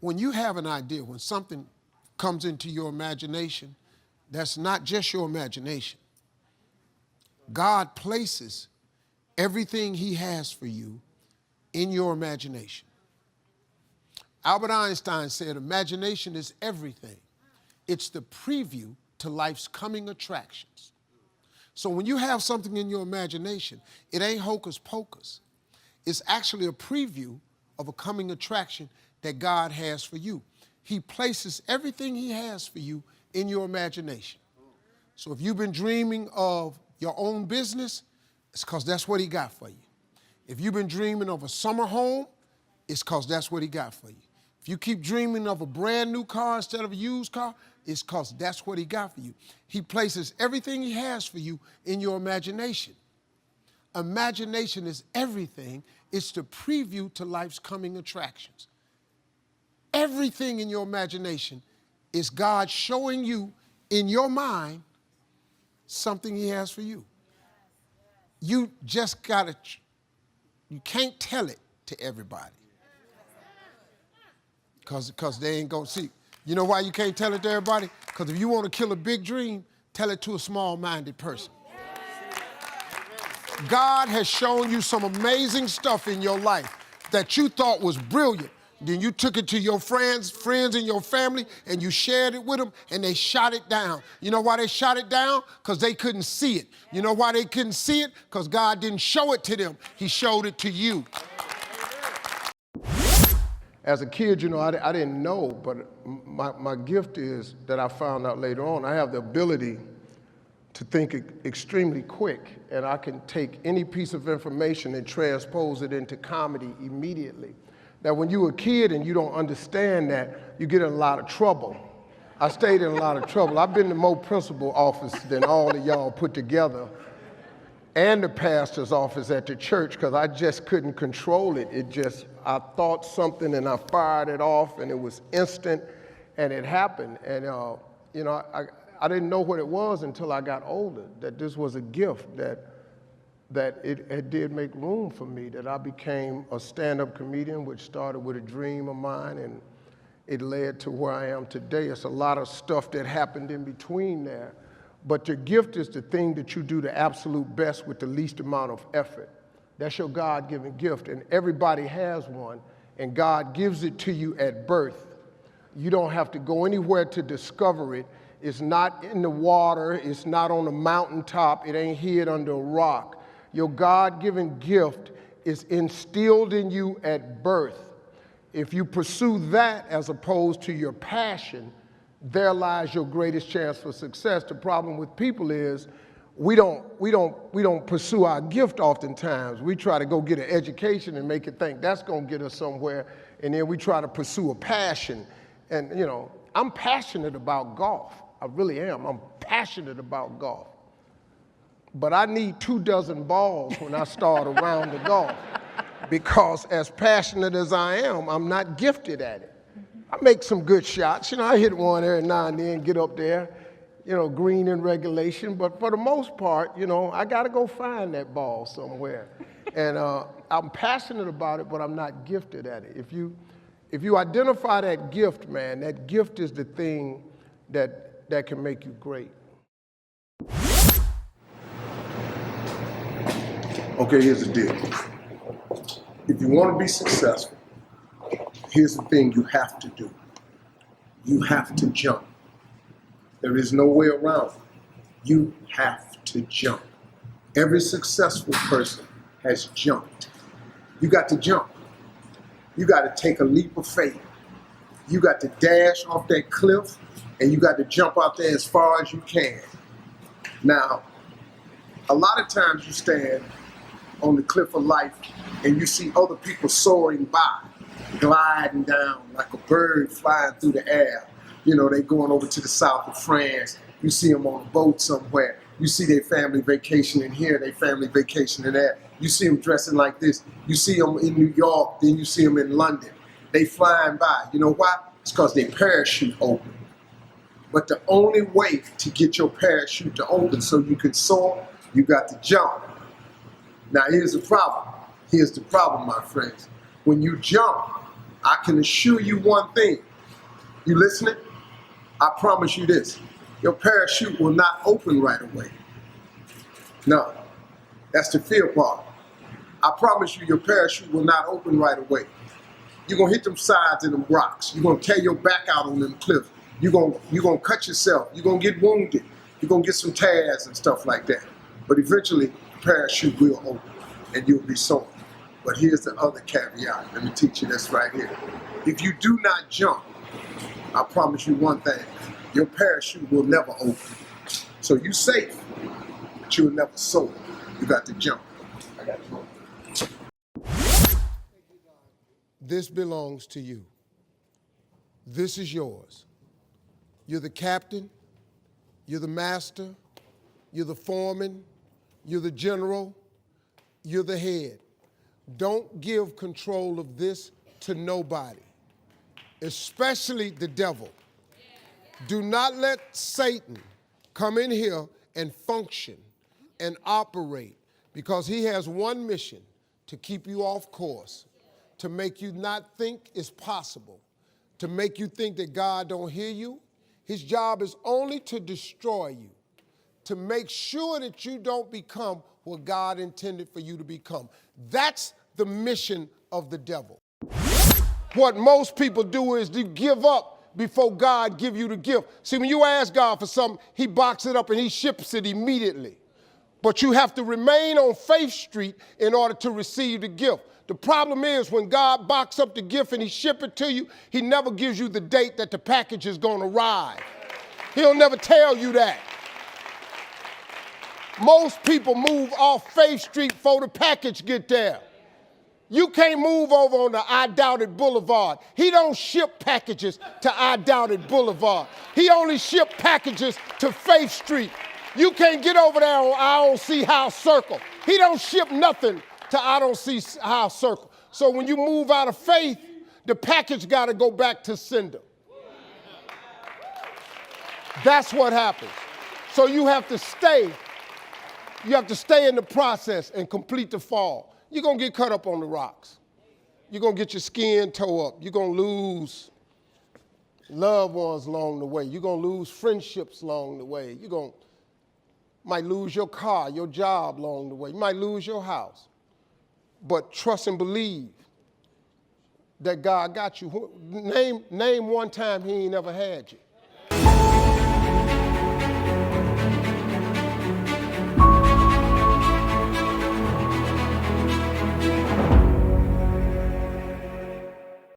when you have an idea, when something comes into your imagination, that's not just your imagination. God places everything he has for you in your imagination. Albert Einstein said, imagination is everything. It's the preview to life's coming attractions. So when you have something in your imagination, it ain't hocus pocus. It's actually a preview of a coming attraction that God has for you. He places everything he has for you in your imagination. So if you've been dreaming of your own business, it's because that's what he got for you. If you've been dreaming of a summer home, it's because that's what he got for you. If you keep dreaming of a brand new car instead of a used car, it's because that's what he got for you. He places everything he has for you in your imagination. Imagination is everything. It's the preview to life's coming attractions. Everything in your imagination is God showing you in your mind something he has for you. You just gotta, you can't tell it to everybody. Because they ain't gonna see. You know why you can't tell it to everybody? Because if you want to kill a big dream, tell it to a small-minded person. God has shown you some amazing stuff in your life that you thought was brilliant. Then you took it to your friends in your family, and you shared it with them, and they shot it down. You know why they shot it down? Because they couldn't see it. You know why they couldn't see it? Because God didn't show it to them. He showed it to you. As a kid, you know, I didn't know, but my gift is that I found out later on. I have the ability to think extremely quick, and I can take any piece of information and transpose it into comedy immediately. Now, when you're a kid and you don't understand that, you get in a lot of trouble. I stayed in a lot of trouble. I've been to more principal office than all of y'all put together, and the pastor's office at the church, because I just couldn't control it. I thought something and I fired it off, and it was instant, and it happened. And you know, I didn't know what it was until I got older, that this was a gift, that it did make room for me, that I became a stand-up comedian, which started with a dream of mine, and it led to where I am today. It's a lot of stuff that happened in between there. But your gift is the thing that you do the absolute best with the least amount of effort. That's your God-given gift, and everybody has one, and God gives it to you at birth. You don't have to go anywhere to discover it. It's not in the water. It's not on a mountaintop. It ain't hid under a rock. Your God-given gift is instilled in you at birth. If you pursue that as opposed to your passion, there lies your greatest chance for success. The problem with people is we don't pursue our gift oftentimes. We try to go get an education and make it think that's going to get us somewhere, and then we try to pursue a passion. And you know, I'm passionate about golf. I really am. I'm passionate about golf. But I need 24 balls when I start around the golf, because as passionate as I am, I'm not gifted at it. I make some good shots. You know, I hit one every now and then, get up there, you know, green in regulation. But for the most part, you know, I got to go find that ball somewhere. And I'm passionate about it, but I'm not gifted at it. If you identify that gift, man, that gift is the thing that can make you great. Okay, here's the deal. If you want to be successful, here's the thing you have to do. You have to jump. There is no way around it. You have to jump. Every successful person has jumped. You got to jump. You got to take a leap of faith. You got to dash off that cliff, and you got to jump out there as far as you can. Now, a lot of times you stand on the cliff of life and you see other people soaring by, gliding down like a bird flying through the air. You know, they going over to the south of France. You see them on a boat somewhere. You see their family vacationing here, their family vacationing there. You see them dressing like this. You see them in New York, then you see them in London. They flying by. You know why? It's because their parachute open. But the only way to get your parachute to open so you can soar, you got to jump. Now here's the problem. Here's the problem, my friends. When you jump, I can assure you one thing. You listening? I promise you this. Your parachute will not open right away. No, that's the fear part. I promise you your parachute will not open right away. You're gonna hit them sides and them rocks. You're gonna tear your back out on them cliffs. You're gonna cut yourself. You're gonna get wounded. You're gonna get some tears and stuff like that. But eventually, the parachute will open and you'll be soaring. But here's the other caveat. Let me teach you this right here. If you do not jump, I promise you one thing, your parachute will never open. So you're safe, but you'll never soar. You got to jump. I got to go. This belongs to you. This is yours. You're the captain, you're the master, you're the foreman, you're the general, you're the head. Don't give control of this to nobody, especially the devil. Do not let Satan come in here and function and operate, because he has one mission: to keep you off course, to make you not think it's possible, to make you think that God don't hear you. His job is only to destroy you, to make sure that you don't become what God intended for you to become. That's the mission of the devil. What most people do is they give up before God give you the gift. See, when you ask God for something, he boxes it up and he ships it immediately. But you have to remain on Faith Street in order to receive the gift. The problem is when God boxes up the gift and he ship it to you, he never gives you the date that the package is going to arrive. He'll never tell you that. Most people move off Faith Street before the package get there. You can't move over on the I Doubted Boulevard. He don't ship packages to I Doubted Boulevard. He only ship packages to Faith Street. You can't get over there on I Don't See How Circle. He don't ship nothing to I Don't See How Circle. So when you move out of faith, the package got to go back to sender. That's what happens. So you have to stay. You have to stay in the process and complete the fall. You're going to get cut up on the rocks. You're going to get your skin tore up. You're going to lose loved ones along the way. You're going to lose friendships along the way. Might lose your car, your job along the way. You might lose your house. But trust and believe that God got you. Name one time he ain't never had you.